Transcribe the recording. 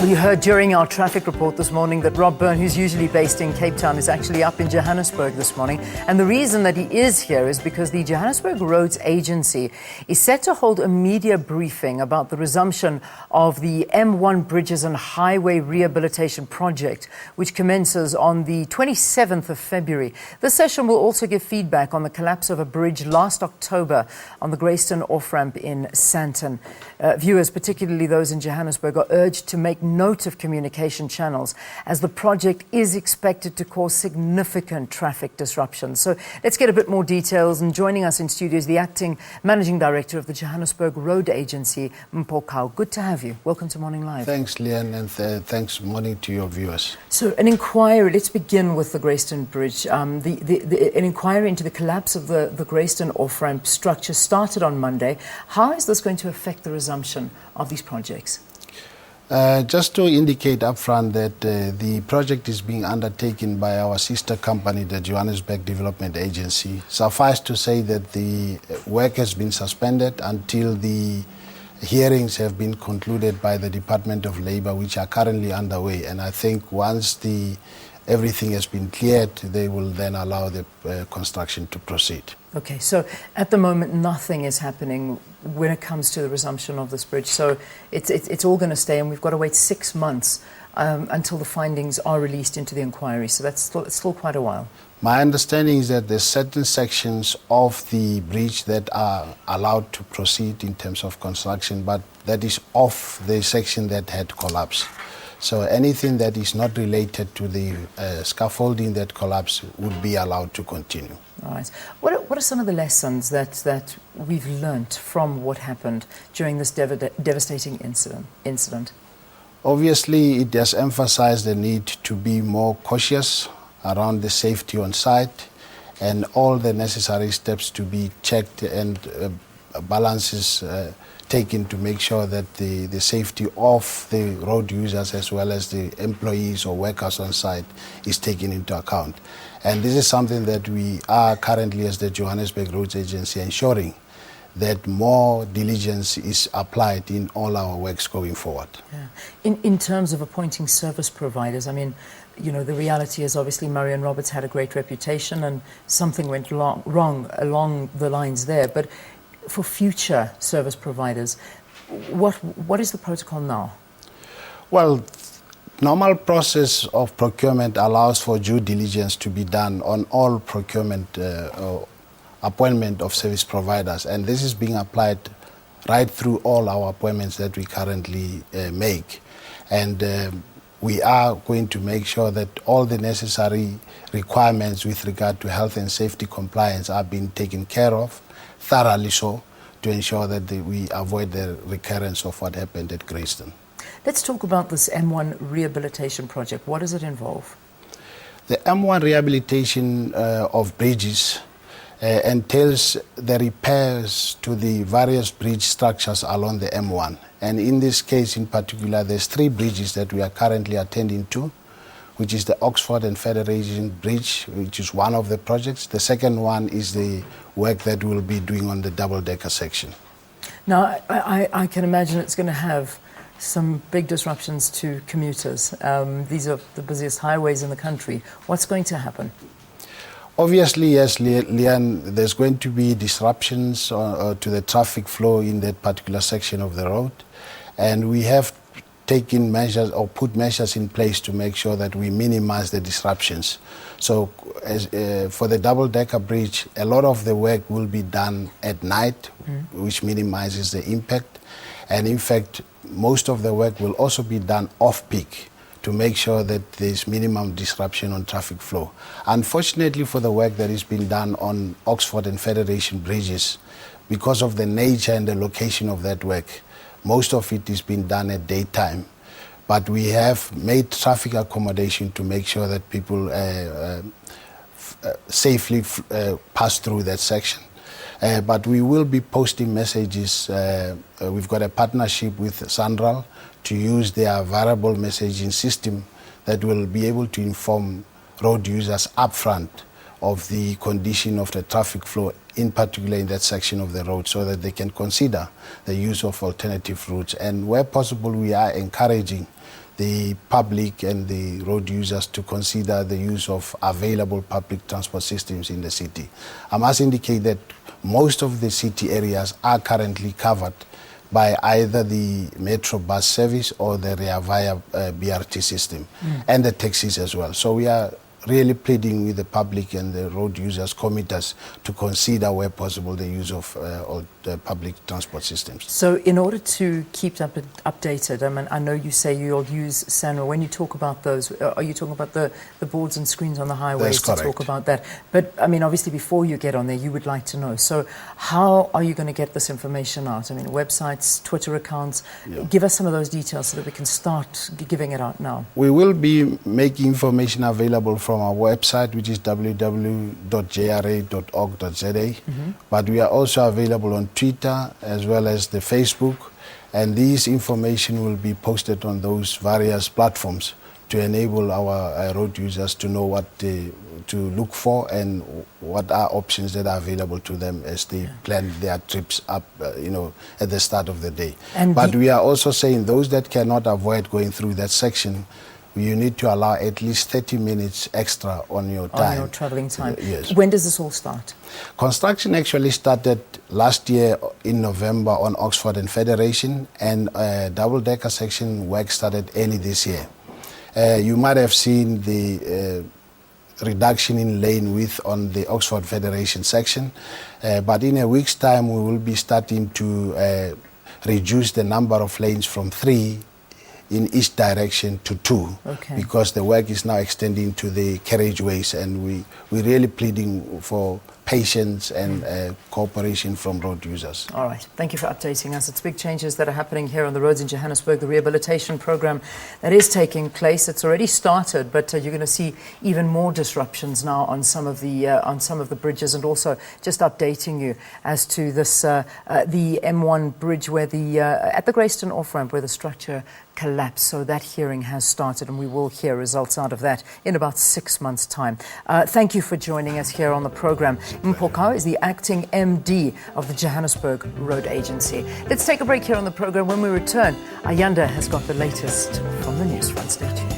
You heard during our traffic report this morning that Rob Byrne, who's usually based in Cape Town, is actually up in Johannesburg this morning. And the reason that he is here is because the Johannesburg Roads Agency is set to hold a media briefing about the resumption of the M1 Bridges and Highway Rehabilitation Project, which commences on the 27th of February. This session will also give feedback on the collapse of a bridge last October on the Grayston off-ramp in Sandton. Viewers, particularly those in Johannesburg, are urged to make note of communication channels as the project is expected to cause significant traffic disruptions. So let's get a bit more details. And joining us in studio is the Acting Managing Director of the Johannesburg Roads Agency, Mpho. Good to have you. Welcome to Morning Live. Thanks, Leanne, and thanks morning to your viewers. So an inquiry, let's begin with the Grayston Bridge. An inquiry into the collapse of the Grayston off-ramp structure started on Monday. How is this going to affect the resumption of these projects? Just to indicate upfront that the project is being undertaken by our sister company, the Johannesburg Development Agency. Suffice to say that the work has been suspended until the hearings have been concluded by the Department of Labour, which are currently underway. And I think once everything has been cleared, they will then allow the construction to proceed. Okay, so at the moment, nothing is happening when it comes to the resumption of this bridge. So it's all going to stay, and we've got to wait 6 months until the findings are released into the inquiry. So that's still quite a while. My understanding is that there's certain sections of the bridge that are allowed to proceed in terms of construction, but that is off the section that had collapsed. So anything that is not related to the scaffolding that collapsed would be allowed to continue. All right. What are some of the lessons that we've learnt from what happened during this devastating incident? Obviously, it has emphasized the need to be more cautious around the safety on site and all the necessary steps to be checked and balances taken to make sure that the safety of the road users as well as the employees or workers on site is taken into account. And this is something that we are currently, as the Johannesburg Roads Agency, ensuring that more diligence is applied in all our works going forward. Yeah. In terms of appointing service providers, I mean, you know, the reality is obviously Murray and Roberts had a great reputation and something went wrong along the lines there. But for future service providers, what is the protocol now? Well, normal process of procurement allows for due diligence to be done on all procurement or appointment of service providers, and this is being applied right through all our appointments that we currently make. And we are going to make sure that all the necessary requirements with regard to health and safety compliance are being taken care of, thoroughly so, to ensure that we avoid the recurrence of what happened at Grayston. Let's talk about this M1 Rehabilitation Project. What does it involve? The M1 Rehabilitation of bridges entails the repairs to the various bridge structures along the M1. And in this case in particular, there's 3 bridges that we are currently attending to, which is the Oxford and Federation Bridge, which is one of the projects. The second one is the work that we'll be doing on the double-decker section. Now, I can imagine it's going to have some big disruptions to commuters. These are the busiest highways in the country. What's going to happen? Obviously, yes, Leanne, there's going to be disruptions to the traffic flow in that particular section of the road. And we have taken measures or put measures in place to make sure that we minimize the disruptions. So for the double-decker bridge, a lot of the work will be done at night, which minimizes the impact. And in fact, most of the work will also be done off-peak to make sure that there's minimum disruption on traffic flow. Unfortunately, for the work that is being done on Oxford and Federation bridges, because of the nature and the location of that work, most of it is being done at daytime. But we have made traffic accommodation to make sure that people safely pass through that section. But we will be posting messages. We've got a partnership with Sandral to use their variable messaging system that will be able to inform road users upfront of the condition of the traffic flow, in particular in that section of the road, so that they can consider the use of alternative routes. And where possible, we are encouraging the public and the road users to consider the use of available public transport systems in the city. I must indicate that most of the city areas are currently covered by either the Metro bus service or the Via BRT system, and the taxis as well. So we are really pleading with the public and the road users, commuters, to consider where possible the use of all the public transport systems. So in order to keep that updated, I mean, I know you say you'll use SANRO. When you talk about those, are you talking about the boards and screens on the highways to talk about that? But I mean, obviously before you get on there, you would like to know. So how are you going to get this information out? I mean, websites, Twitter accounts, give us some of those details so that we can start giving it out now. We will be making information available from our website, which is www.jra.org.za, but we are also available on Twitter as well as the Facebook, and these information will be posted on those various platforms to enable our road users to know what to look for and what are options that are available to them as they plan their trips up, at the start of the day. But we are also saying those that cannot avoid going through that section, you need to allow at least 30 minutes extra on your time. On your traveling time. Yes. When does this all start? Construction actually started last year in November on Oxford and Federation, and double-decker section work started early this year. You might have seen the reduction in lane width on the Oxford Federation section, but in a week's time we will be starting to reduce the number of lanes from 3 in each direction to 2, because the work is now extending to the carriageways, and we're really pleading for patience and cooperation from road users. All right. Thank you for updating us. It's big changes that are happening here on the roads in Johannesburg. The rehabilitation program that is taking place, it's already started, but you're going to see even more disruptions now on some of the bridges, and also just updating you as to this the M1 bridge where at the Grayston off-ramp where the structure collapsed. So that hearing has started, and we will hear results out of that in about 6 months' time. Thank you for joining us here on the program. Mpho is the acting MD of the Johannesburg Roads Agency. Let's take a break here on the program. When we return, Ayanda has got the latest from the news front. Stay tuned.